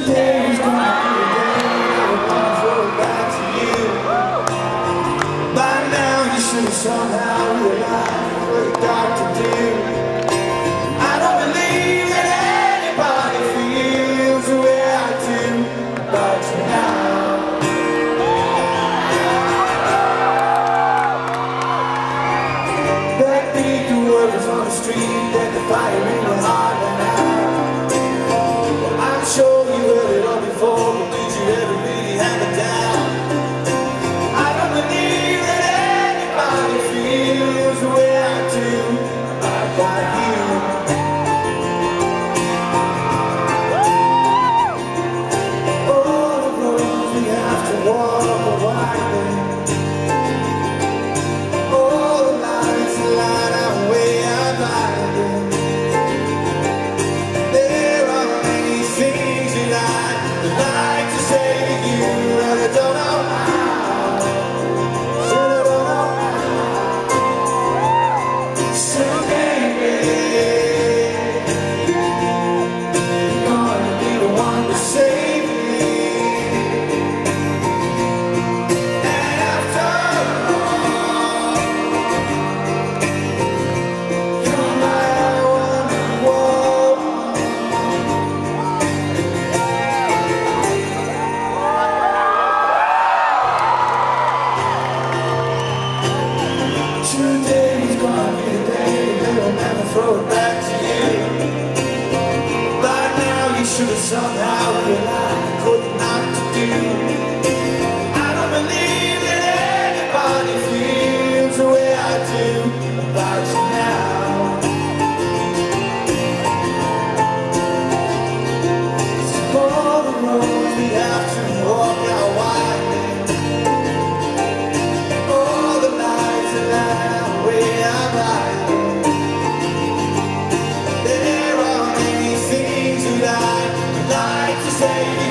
Today is gonna be a day that I wanna throw it back to you. By now you should have somehow realized what you got to do. I don't believe that anybody feels the way I do about you now. Backbeat the workers on the street, that the fire in your heart and out. I'm sure you heard it all before, but did you ever really have it down? I don't believe that anybody feels the way I do about you. All the roads we have to walk are winding. All the lights that light our way are blinding. There are many things that I'd like to say to you, and I don't know how. Said I don't know how. So baby, you're gonna be the one to save me. And after all, you're my one and one. Today is gonna be the day that will never throw it back to you. By now you should have somehow realized what not to do. I don't believe that anybody feels the way I do about you now. So all the roads we have to walk are winding. All the lights that light our way are blinding. There are many things that I'd like to say to